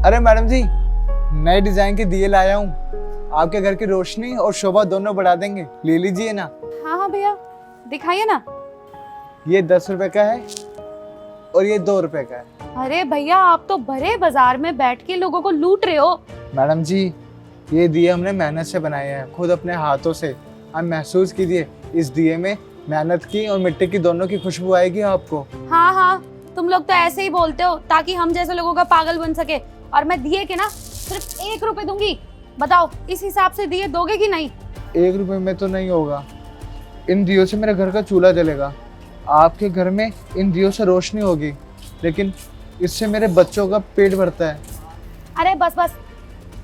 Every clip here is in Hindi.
अरे मैडम जी, नए डिजाइन के दिए लाया हूँ, आपके घर की रोशनी और शोभा दोनों बढ़ा देंगे, ले लीजिए ना। हाँ हाँ भैया, दिखाइए ना। ये 10 रुपए का है और ये 2 रुपए का है। अरे भैया, आप तो भरे बाजार में बैठ के लोगों को लूट रहे हो। मैडम जी, ये दिए हमने मेहनत से बनाए हैं, खुद अपने हाथों से। आप महसूस कीजिए, इस दिए में मेहनत की और मिट्टी की दोनों की खुशबू आएगी आपको। हाँ हाँ, तुम लोग तो ऐसे ही बोलते हो ताकि हम जैसे लोगों का पागल बन सके। और मैं दिए के ना सिर्फ 1 रुपए दूंगी। बताओ, इस हिसाब से दिए दोगे कि नहीं? 1 रुपए में तो नहीं होगा, इन दियों से मेरे घर का चूल्हा जलेगा। आपके घर में इन दियों से रोशनी होगी, लेकिन इससे मेरे बच्चों का पेट भरता है। अरे बस बस,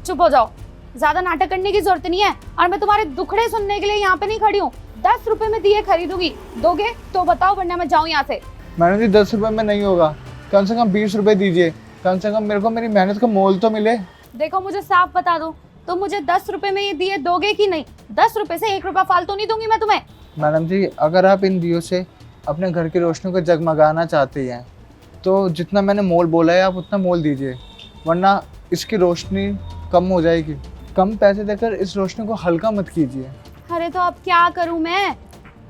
चुप हो जाओ। ज्यादा नाटक करने की जरूरत नहीं है, और मैं तुम्हारे दुखड़े सुनने के लिए यहाँ पे नहीं खड़ी हूँ। 10 रुपए में दिए खरीदूंगी, दोगे तो बताओ, वरना मैं जाऊँ यहाँ से। मैडम जी, 10 रुपए में नहीं होगा, कम से कम 20 रुपए दीजिए। कम से कम मेरे को मेरी मेहनत का मोल तो मिले। देखो, मुझे साफ बता दो, तुम मुझे 10 रुपए में ये दिए दोगे कि नहीं? 10 रुपए से 1 रुपया फालतू नहीं दूंगी मैं तुम्हें। मैडम जी, अगर आप इन दियों से अपने घर की रोशनी को जगमगाना चाहती हैं तो जितना मैंने मोल बोला है आप उतना मोल दीजिए, वरना इसकी रोशनी कम हो जाएगी। कम पैसे देकर इस रोशनी को हल्का मत कीजिए। अरे तो अब क्या करूं मैं?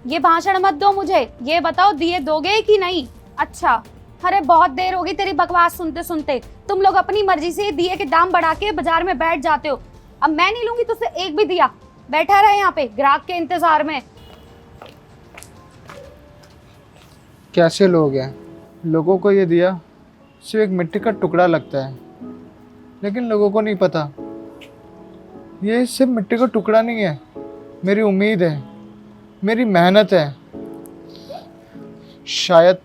ये भाषण मत दो मुझे, ये बताओ दिए दोगे कि नहीं? अच्छा, अरे बहुत देर होगी तेरी बकवास सुनते सुनते। तुम लोग अपनी मर्जी से दिए के दाम बढ़ा के बाजार में बैठ जाते हो। अब मैं नहीं लूंगी तुझसे एक भी दिया। बैठा रहे यहाँ पे ग्राहक के इंतजार में। कैसे लोग हैं, लोगों को ये दिया सिर्फ एक मिट्टी का टुकड़ा लगता है, लेकिन लोगों को नहीं पता ये सिर्फ मिट्टी का टुकड़ा नहीं है, मेरी उम्मीद है, मेरी मेहनत है। शायद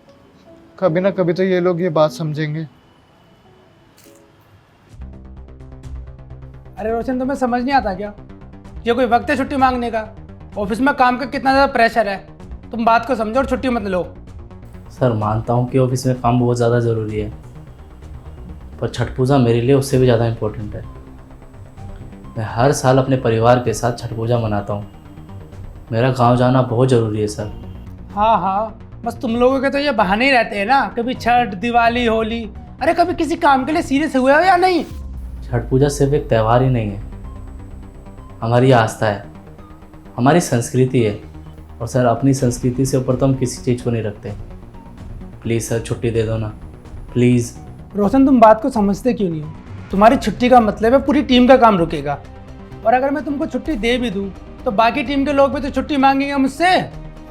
कभी ना कभी तो ये लोग ये बात समझेंगे। अरे रोशन, तुम्हें समझ नहीं आता क्या? ये कोई वक्त है छुट्टी मांगने का? ऑफिस में काम का कितना ज़्यादा प्रेशर है। तुम बात को समझो और छुट्टी मत लो। सर, मानता हूँ कि ऑफिस में काम बहुत ज़्यादा ज़रूरी है, पर छठ पूजा मेरे लिए उससे भी ज़्यादा इम्पोर्टेंट है। मैं हर साल अपने परिवार के साथ छठ पूजा मनाता हूँ। मेरा गांव जाना बहुत ज़रूरी है सर। हाँ हाँ, बस तुम लोगों के तो ये बहाने ही रहते हैं ना, कभी छठ, दिवाली, होली। अरे कभी किसी काम के लिए सीरियस हुए हो या नहीं? छठ पूजा सिर्फ एक त्यौहार ही नहीं है, हमारी आस्था है, हमारी संस्कृति है। और सर, अपनी संस्कृति से ऊपर तो हम किसी चीज़ को नहीं रखते। प्लीज़ सर, छुट्टी दे दो ना, प्लीज़। रोशन, तुम बात को समझते क्यों नहीं हो? तुम्हारी छुट्टी का मतलब है पूरी टीम का काम रुकेगा। और अगर मैं तुमको छुट्टी दे भी दूँ तो बाकी टीम के लोग भी तो छुट्टी मांगेंगे मुझसे।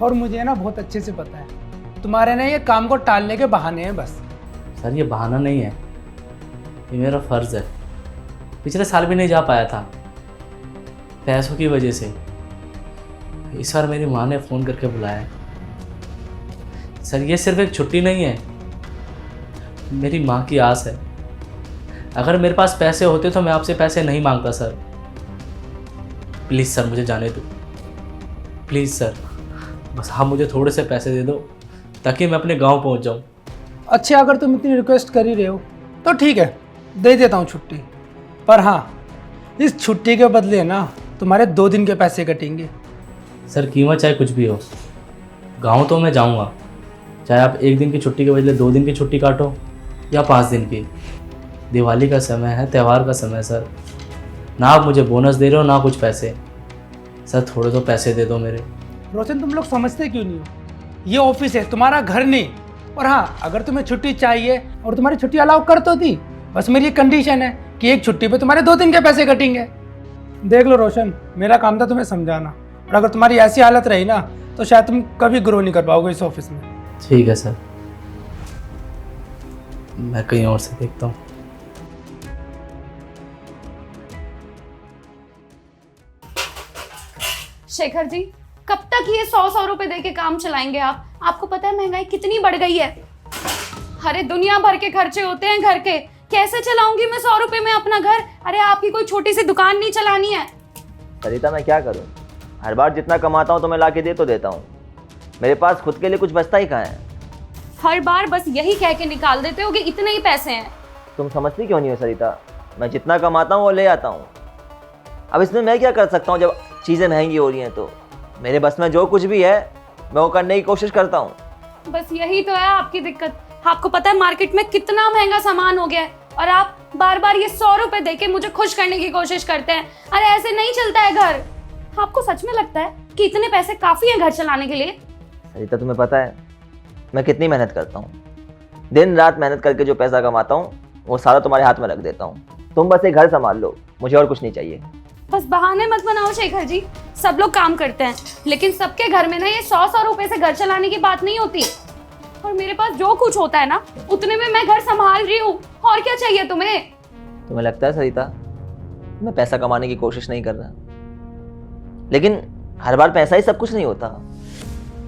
और मुझे ना बहुत अच्छे से पता है तुम्हारे ना ये काम को टालने के बहाने हैं बस। सर, ये बहाना नहीं है, ये मेरा फ़र्ज़ है। पिछले साल भी नहीं जा पाया था पैसों की वजह से। इस बार मेरी माँ ने फ़ोन करके बुलाया। सर, ये सिर्फ एक छुट्टी नहीं है, मेरी माँ की आस है। अगर मेरे पास पैसे होते तो मैं आपसे पैसे नहीं मांगता सर। प्लीज़ सर, मुझे जाने दो, प्लीज़ सर। बस आप मुझे थोड़े से पैसे दे दो ताकि मैं अपने गांव पहुंच जाऊं। अच्छा, अगर तुम इतनी रिक्वेस्ट कर ही रहे हो तो ठीक है, दे देता हूँ छुट्टी। पर हाँ, इस छुट्टी के बदले ना तुम्हारे 2 दिन के पैसे कटेंगे। सर, कीमत चाहे कुछ भी हो, गांव तो मैं जाऊंगा। चाहे आप 1 दिन की छुट्टी के बदले 2 दिन की छुट्टी काटो या 5 दिन की। दिवाली का समय है, त्यौहार का समय है सर। ना आप मुझे बोनस दे रहे हो, ना कुछ पैसे। सर, थोड़े तो पैसे दे दो मेरे। रोशन, तुम लोग समझते क्यों नहीं हो? ये ऑफिस है, तुम्हारा घर नहीं। और हाँ, अगर तुम्हें छुट्टी चाहिए और तुम्हारी छुट्टी अलाउ कर तो दी, बस मेरी एक कंडीशन है कि एक छुट्टी पे तुम्हारे 2 दिन के पैसे कटेंगे। देख लो रोशन, मेरा काम था तुम्हें समझाना, और अगर तुम्हारी ऐसी हालत रही ना तो शायद तुम कभी ग्रो नहीं कर पाओगे इस ऑफिस में। ठीक है सर, मैं कहीं और से देखता हूँ। शेखर जी, कब तक ये 100 रुपए दे के काम चलाएंगे आप? आपको पता है महंगाई कितनी बढ़ गई है। अरे दुनिया भर के खर्चे होते हैं घर के, कैसे चलाऊंगी मैं 100 रुपए में अपना घर? अरे आपकी कोई छोटी सी दुकान नहीं चलानी है? सरिता, मैं क्या करूं? हर बार जितना कमाता हूं तो मैं ला के दे तो देता हूं, मेरे पास खुद के लिए कुछ बचता ही कहाँ है। हर बार बस यही कह के निकाल देते हो कि इतने ही पैसे हैं। तुम समझती क्यों नहीं हो सरिता? मैं जितना कमाता हूँ वो ले आता हूँ। अब इसमें मैं क्या कर सकता हूँ जब चीज़ें महंगी हो रही हैं? तो मेरे बस में जो कुछ भी है मैं वो करने की कोशिश करता हूँ। बस यही तो है आपकी दिक्कत। आपको पता है मार्केट में कितना महंगा सामान हो गया है, और आप बार बार ये 100 रुपए देके मुझे खुश करने की कोशिश करते हैं। अरे ऐसे नहीं चलता है घर। आपको सच में लगता है कि इतने पैसे काफी हैं घर चलाने के लिए? सरिता तुम्हें पता है मैं कितनी मेहनत करता हूँ, दिन रात मेहनत करके जो पैसा कमाता हूँ वो सारा तुम्हारे हाथ में रख देता हूँ। तुम बस ये घर संभाल लो, मुझे और कुछ नहीं चाहिए। बस बहाने मत बनाओ शेखर जी। सब लोग काम करते हैं, लेकिन सबके घर में ना ये 100 रुपए से घर चलाने की बात नहीं होती। और मेरे पास जो कुछ होता है ना उतने में मैं घर संभाल रही हूँ। और क्या चाहिए तुम्हें? तुम्हें लगता है सरिता मैं पैसा कमाने की कोशिश नहीं कर रहा, लेकिन हर बार पैसा ही सब कुछ नहीं होता।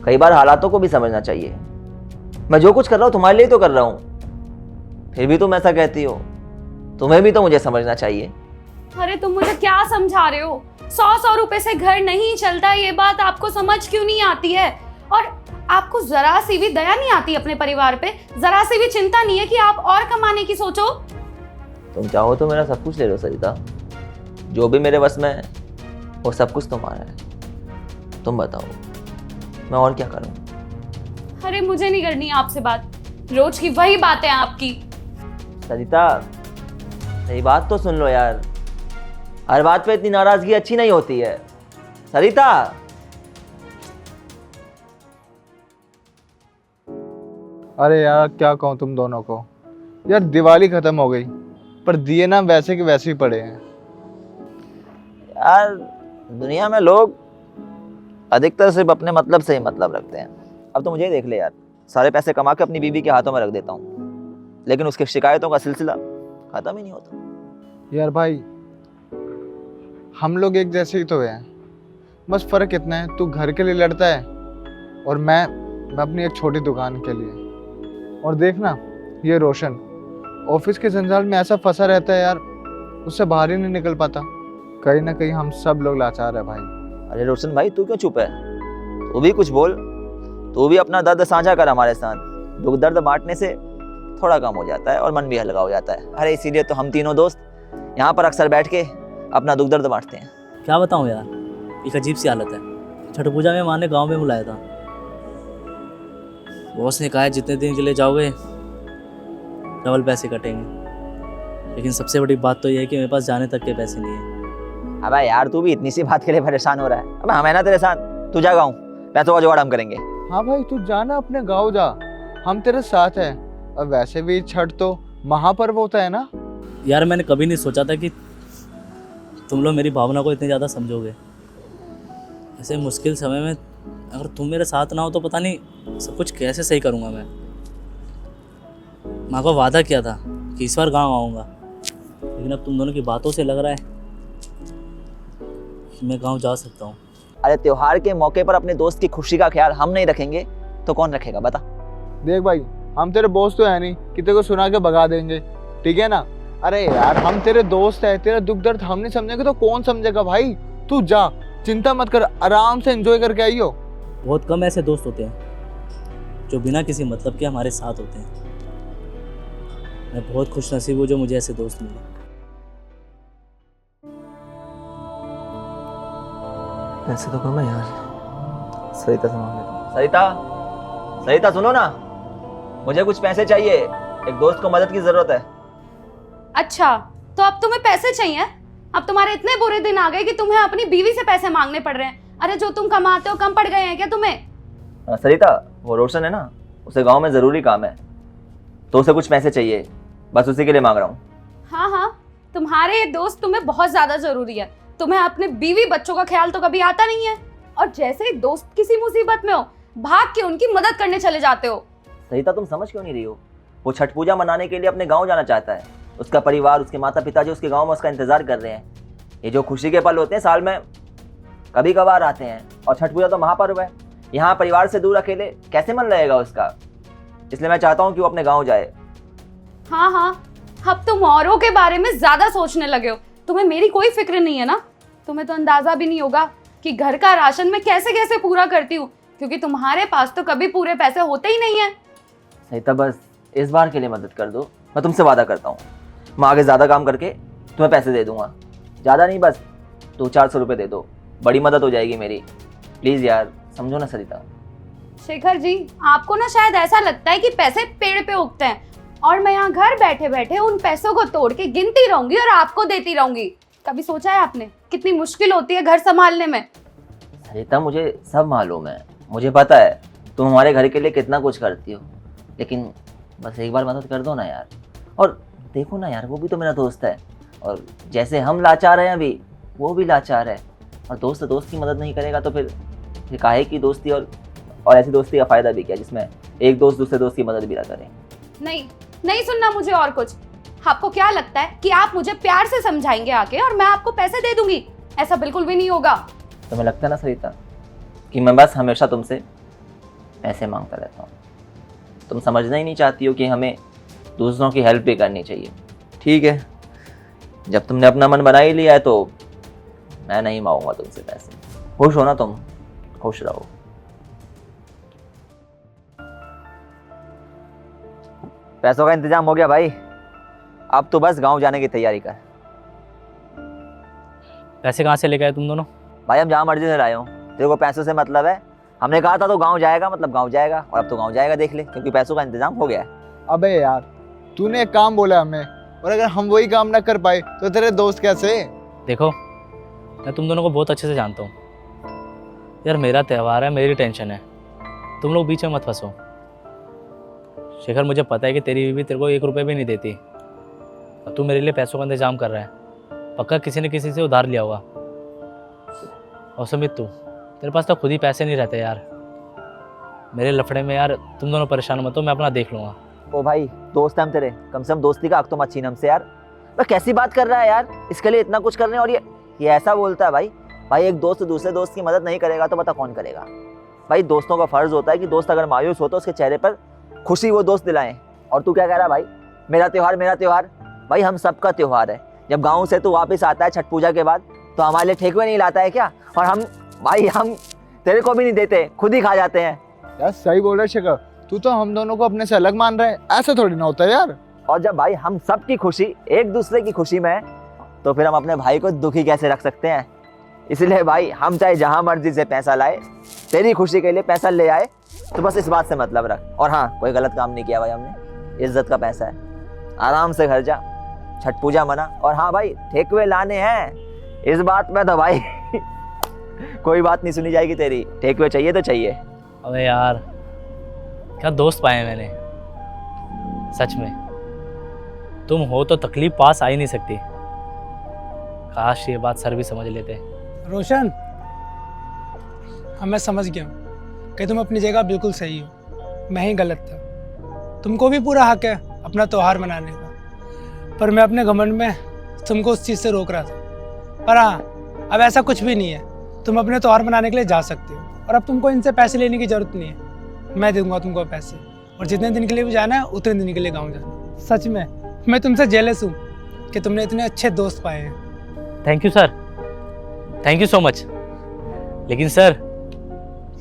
कई बार हालातों को भी समझना चाहिए। मैं जो कुछ कर रहा हूँ तुम्हारे लिए तो कर रहा हूँ, फिर भी तुम ऐसा कहती हो। तुम्हें भी तो मुझे समझना चाहिए। अरे तुम मुझे क्या समझा रहे हो? 100 रुपए से घर नहीं चलता, ये बात आपको समझ क्यों नहीं आती है? और आपको जरा सी भी दया नहीं आती अपने परिवार पे? जरा सी भी चिंता नहीं है कि आप और कमाने की सोचो? तुम चाहो तो मेरा सब कुछ ले लो सरिता, जो भी मेरे बस में है वो सब कुछ तुम्हारा है। तुम बताओ मैं और क्या करूं? अरे मुझे नहीं करनी आपसे बात, रोज की वही बातें हैं आपकी। सरिता मेरी बात तो सुन लो यार, हर बात पे इतनी नाराजगी अच्छी नहीं होती है। सरिता अरे यार क्या कहूँ तुम दोनों को। यार दिवाली खत्म हो गई पर दिए ना वैसे के वैसे ही पड़े हैं। यार दुनिया में लोग अधिकतर सिर्फ अपने मतलब से ही मतलब रखते हैं। अब तो मुझे देख ले यार, सारे पैसे कमा के अपनी बीवी के हाथों में रख देता हूँ, लेकिन उसकी शिकायतों का सिलसिला खत्म ही नहीं होता। यार भाई हम लोग एक जैसे ही तो हैं, बस फर्क इतना है तू घर के लिए लड़ता है और मैं अपनी एक छोटी दुकान के लिए। और देखना ये रोशन ऑफिस के जंजाल में ऐसा फंसा रहता है यार, उससे बाहर ही नहीं निकल पाता। कहीं ना कहीं हम सब लोग लाचार है भाई। अरे रोशन भाई तू क्यों चुप है? तू भी कुछ बोल, तू भी अपना दर्द साझा कर हमारे साथ। दुख दर्द बांटने से थोड़ा कम हो जाता है और मन भी हल्का हो जाता है। अरे इसीलिए तो हम तीनों दोस्त यहाँ पर अक्सर बैठ के अपना दुख दर्द बांटते हैं। क्या बताऊँ यार, एक अजीब सी हालत है। छठ पूजा में माँ ने गाँव में बुलाया था। बॉस ने कहा है जितने दिन के लिए जाओगे डबल पैसे कटेंगे, लेकिन सबसे बड़ी बात तो यह है कि मेरे पास जाने तक के पैसे नहीं है। अबे यार तू भी इतनी सी बात के लिए परेशान हो रहा है? अबे हम है ना तेरे साथ, तू जा गाँव, पैसों का जुगाड़ हम करेंगे। हाँ भाई तू जाना अपने गाँव जा, हम तेरे साथ हैं। और वैसे भी छठ तो महापर्व होता है ना। यार मैंने कभी नहीं सोचा था कि तुम लोग मेरी भावना को इतने ज़्यादा समझोगे। ऐसे मुश्किल समय में अगर तुम मेरे साथ ना हो तो पता नहीं सब कुछ कैसे सही करूँगा मैं। माँ को वादा किया था कि इस बार गाँव आऊँगा, लेकिन अब तुम दोनों की बातों से लग रहा है कि मैं गाँव जा सकता हूँ। अरे त्योहार के मौके पर अपने दोस्त की खुशी का ख्याल हम नहीं रखेंगे तो कौन रखेगा बता? देख भाई हम तेरे बॉस तो है नहीं कि तेरे को सुना के भगा देंगे, ठीक है ना। अरे यार हम तेरे दोस्त है, तेरा दुख दर्द हम नहीं समझेंगे तो कौन समझेगा भाई। तू जा, चिंता मत कर, आराम से एंजॉय करके आइयो। बहुत कम ऐसे दोस्त होते हैं जो बिना किसी मतलब के हमारे साथ होते हैं। मैं बहुत खुश नसीब हूँ जो मुझे ऐसे दोस्त मिले। पैसे तो कम है यार, सरिता से मांग लेता हूँ। सरिता, सरिता सुनो ना, मुझे कुछ पैसे चाहिए, एक दोस्त को मदद की जरूरत है। अच्छा तो अब तुम्हें पैसे चाहिए? अब तुम्हारे इतने बुरे दिन आ गए कि तुम्हें अपनी बीवी से पैसे मांगने पड़ रहे हैं? अरे जो तुम कमाते हो कम पड़ गए हैं क्या तुम्हें? सरिता वो रोशन है ना, उसे गांव में ज़रूरी काम है तो उसे कुछ पैसे चाहिए, बस उसी के लिए मांग रहा हूँ। हाँ हाँ, तुम्हारे ये दोस्त तुम्हें बहुत ज्यादा जरूरी है। तुम्हें अपने बीवी बच्चों का ख्याल तो कभी आता नहीं है, और जैसे ही दोस्त किसी मुसीबत में हो भाग के उनकी मदद करने चले जाते हो। सरिता तुम समझ क्यों नहीं रही हो? वो छठ पूजा मनाने के लिए अपने गाँव जाना चाहता है। उसका परिवार, उसके माता पिता जो उसके गाँव में उसका इंतजार कर रहे हैं। ये जो खुशी के पल होते हैं साल में कभी कभार आते हैं, और छठ पूजा तो महापर्व है। यहाँ परिवार से दूर अकेले कैसे मन रहेगा उसका? इसलिए मैं चाहता हूँ कि वो अपने गाँव जाए। हाँ हाँ, अब तुम औरों के बारे में ज्यादा सोचने लगे हो। तुम्हें मेरी कोई फिक्र नहीं है ना। तुम्हें तो अंदाजा भी नहीं होगा कि घर का राशन मैं कैसे कैसे पूरा करती हूँ, क्योंकि तुम्हारे पास तो कभी पूरे पैसे होते ही नहीं है। सरिता बस इस बार के लिए मदद कर दो, मैं तुमसे वादा करता हूँ मैं आगे ज़्यादा काम करके तुम्हें पैसे दे दूंगा। ज़्यादा नहीं, बस 200-400 रुपये दे दो, बड़ी मदद हो जाएगी मेरी। प्लीज़ यार समझो ना सरिता। शेखर जी, आपको ना शायद ऐसा लगता है कि पैसे पेड़ पे उगते हैं और मैं यहाँ घर बैठे बैठे उन पैसों को तोड़ के गिनती रहूंगी और आपको देती रहूंगी। कभी सोचा है आपने कितनी मुश्किल होती है घर संभालने में? सरिता, मुझे सब मालूम है, मुझे पता है तुम हमारे घर के लिए कितना कुछ करती हो, लेकिन बस एक बार मदद कर दो ना यार। और देखो ना यार, वो भी तो मेरा दोस्त है, और जैसे हम लाचार हैं अभी, वो भी लाचार है। और दोस्त दोस्त की मदद नहीं करेगा तो फिर काहे की दोस्ती, और ऐसी दोस्ती का फ़ायदा भी क्या जिसमें एक दोस्त दूसरे दोस्त की मदद भी ना करे। नहीं सुनना मुझे और कुछ। आपको क्या लगता है कि आप मुझे प्यार से समझाएंगे आके और मैं आपको पैसे दे दूंगी? ऐसा बिल्कुल भी नहीं होगा। तुम्हें लगता है ना सरिता कि मैं बस हमेशा तुमसे पैसे मांगता रहता हूँ? तुम समझना ही नहीं चाहती हो कि हमें दूसरों की हेल्प भी करनी चाहिए। ठीक है, जब तुमने अपना मन बना ही लिया है तो मैं नहीं मांगूंगा तुमसे पैसे। खुश हो ना तुम? खुश रहो। पैसों का इंतजाम हो गया भाई, अब तो बस गांव जाने की तैयारी कर। पैसे कहाँ से लेके आए तुम दोनों? भाई हम जहाँ मर्जी से लाए हो, तेरे को पैसों से मतलब है? हमने कहा था तो गांव जाएगा मतलब गांव जाएगा, और अब तो गांव जाएगा, देख ले, क्योंकि पैसों का इंतजाम हो गया है। अबे यार, तूने एक काम बोला हमें, और अगर हम वही काम ना कर पाए तो तेरे दोस्त कैसे? देखो, मैं तुम दोनों को बहुत अच्छे से जानता हूँ यार। मेरा त्यौहार है, मेरी टेंशन है, तुम लोग बीच में मत फंसो। शेखर, मुझे पता है कि तेरी बीवी तेरे को 1 रुपये भी नहीं देती, और तू मेरे लिए पैसों का इंतजाम कर रहा है। पक्का किसी न किसी से उधार लिया होगा। और सुमित, तेरे पास तो खुद ही पैसे नहीं रहते यार। मेरे लफड़े में यार तुम दोनों परेशान मत हो, मैं अपना देख लूँगा। ओ भाई, दोस्त हम तेरे, कम से कम दोस्ती का हक तो मत छीन हमसे यार। मैं कैसी बात कर रहा है यार, इसके लिए इतना कुछ करने, और ये ऐसा बोलता है भाई एक दोस्त दूसरे दोस्त की मदद नहीं करेगा तो बता कौन करेगा? भाई दोस्तों का फर्ज होता है कि दोस्त अगर मायूस हो तो उसके चेहरे पर खुशी वो दोस्त दिलाएं। और तू क्या कह रहा है भाई, मेरा त्योहार? भाई हम सबका त्योहार है। जब गाँव से तू वापस आता है छठ पूजा के बाद तो हमारे लिए ठेकुए नहीं लाता है क्या? और हम तेरे को भी नहीं देते, खुद ही खा जाते हैं। यार सही बोल रहा है शेखर, तू तो हम दोनों को अपने से अलग मान रहा है, ऐसा थोड़ी ना होता है यार। और जब भाई हम सब की खुशी एक दूसरे की खुशी में है तो फिर हम अपने भाई को दुखी कैसे रख सकते हैं? इसलिए भाई हम चाहे जहाँ मर्जी से पैसा लाए, तेरी खुशी के लिए पैसा ले आए, तो बस इस बात से मतलब रख। और हाँ, कोई गलत काम नहीं किया भाई हमने, इज्जत का पैसा है, आराम से घर जा, छठ पूजा मना। और हाँ भाई, ठेकुए लाने हैं, इस बात में तो भाई कोई बात नहीं सुनी जाएगी तेरी। ठेकुए चाहिए तो चाहिए। अबे यार, क्या दोस्त पाए मैंने सच में। तुम हो तो तकलीफ पास आ ही नहीं सकती। काश ये बात सर भी समझ लेते। रोशन, हाँ मैं समझ गया हूँ कि तुम अपनी जगह बिल्कुल सही हो, मैं ही गलत था। तुमको भी पूरा हक है अपना त्योहार मनाने का, पर मैं अपने घमंड में तुमको उस चीज़ से रोक रहा था। पर हाँ, अब ऐसा कुछ भी नहीं है, तुम अपने त्योहार मनाने के लिए जा सकते हो, और अब तुमको इनसे पैसे लेने की ज़रूरत नहीं है। मैं दूंगा तुमको पैसे, और जितने दिन के लिए भी जाना है उतने दिन के लिए गाँव जाना। सच में मैं तुमसे जेलस हूँ कि तुमने इतने अच्छे दोस्त पाए हैं। Thank you sir, thank you so much. लेकिन सर,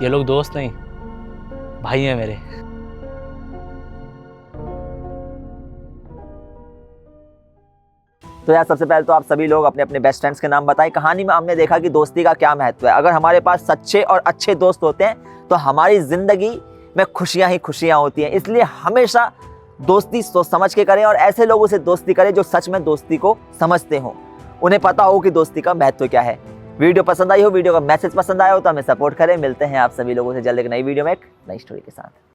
ये लोग दोस्त नहीं, भाई हैं मेरे। तो यार सबसे पहले तो आप सभी लोग अपने अपने बेस्ट फ्रेंड्स के नाम बताएं। कहानी में हमने देखा कि दोस्ती का क्या महत्व है। अगर हमारे पास सच्चे और अच्छे दोस्त होते हैं तो हमारी जिंदगी में खुशियां ही खुशियां होती हैं। इसलिए हमेशा दोस्ती सोच समझ के करें, और ऐसे लोगों से दोस्ती करें जो सच में दोस्ती को समझते हो, उन्हें पता हो कि दोस्ती का महत्व क्या है। वीडियो पसंद आई हो, वीडियो का मैसेज पसंद आया हो तो हमें सपोर्ट करें। मिलते हैं आप सभी लोगों से जल्द एक नई वीडियो में एक नई स्टोरी के साथ।